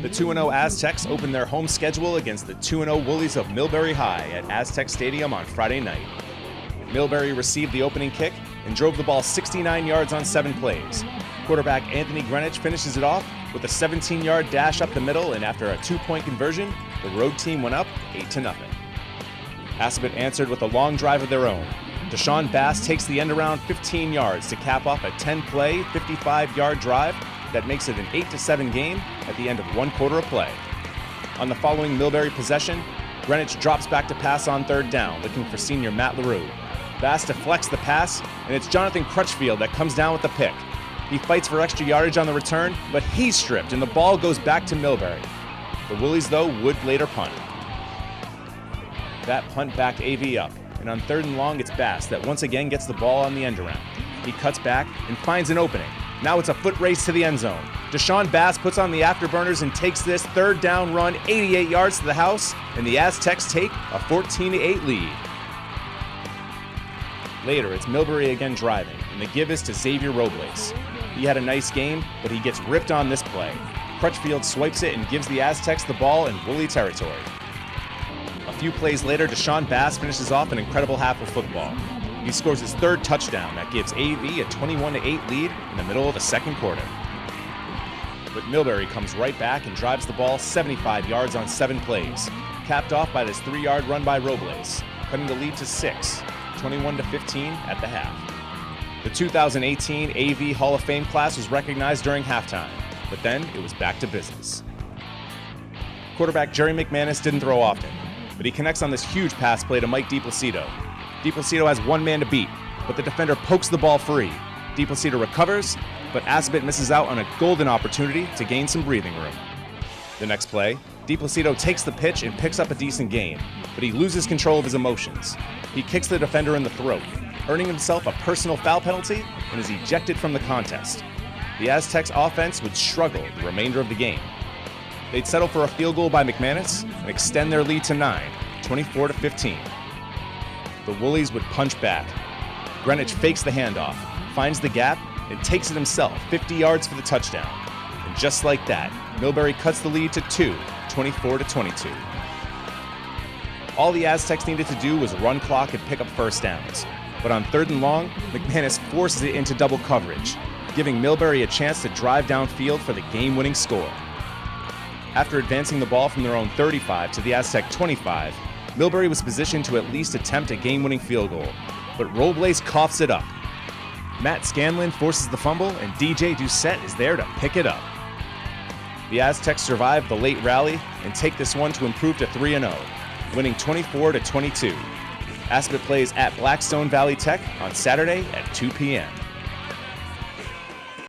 The 2-0 Aztecs opened their home schedule against the 2-0 Woolies of Millbury High at Aztec Stadium on Friday night. Millbury received the opening kick and drove the ball 69 yards on 7 plays. Quarterback Anthony Greenwich finishes it off with a 17-yard dash up the middle, and after a 2-point conversion, the road team went up 8-0. Assabet answered with a long drive of their own. Deshaun Bass takes the end around 15 yards to cap off a 10-play, 55-yard drive that makes it an 8-7 game at the end of 1 quarter of play. On the following Millbury possession, Greenwich drops back to pass on 3rd down, looking for senior Matt LaRue. Bass deflects the pass, and it's Jonathan Crutchfield that comes down with the pick. He fights for extra yardage on the return, but he's stripped, and the ball goes back to Millbury. The Woolies, though, would later punt. That punt backed AV up, and on 3rd and long, it's Bass that once again gets the ball on the end around. He cuts back and finds an opening. Now it's a foot race to the end zone. Deshaun Bass puts on the afterburners and takes this 3rd down run 88 yards to the house, and the Aztecs take a 14-8 lead. Later, it's Millbury again driving, and the give is to Xavier Robles. He had a nice game, but he gets ripped on this play. Crutchfield swipes it and gives the Aztecs the ball in Woolly territory. A few plays later, Deshaun Bass finishes off an incredible half of football. He scores his 3rd touchdown that gives AV a 21-8 lead in the middle of the 2nd quarter. But Millbury comes right back and drives the ball 75 yards on 7 plays, capped off by this 3-yard run by Robles, cutting the lead to 6, 21-15 at the half. The 2018 AV Hall of Fame class was recognized during halftime, but then it was back to business. Quarterback Jerry McManus didn't throw often, but he connects on this huge pass play to Mike DiPlacido. DiPlacido has one man to beat, but the defender pokes the ball free. DiPlacido recovers, but Assabet misses out on a golden opportunity to gain some breathing room. The next play, DiPlacido takes the pitch and picks up a decent gain, but he loses control of his emotions. He kicks the defender in the throat, earning himself a personal foul penalty and is ejected from the contest. The Aztecs offense would struggle the remainder of the game. They'd settle for a field goal by McManus and extend their lead to 9, 24-15. The Woolies would punch back. Greenwich fakes the handoff, finds the gap, and takes it himself 50 yards for the touchdown. And just like that, Millbury cuts the lead to 2, 24-22. All the Aztecs needed to do was run clock and pick up 1st downs. But on 3rd and long, McManus forces it into double coverage, giving Millbury a chance to drive downfield for the game-winning score. After advancing the ball from their own 35 to the Aztec 25, Millbury was positioned to at least attempt a game-winning field goal, but Robles coughs it up. Matt Scanlon forces the fumble, and DJ Doucette is there to pick it up. The Aztecs survive the late rally and take this one to improve to 3-0, winning 24-22. Assabet plays at Blackstone Valley Tech on Saturday at 2 p.m.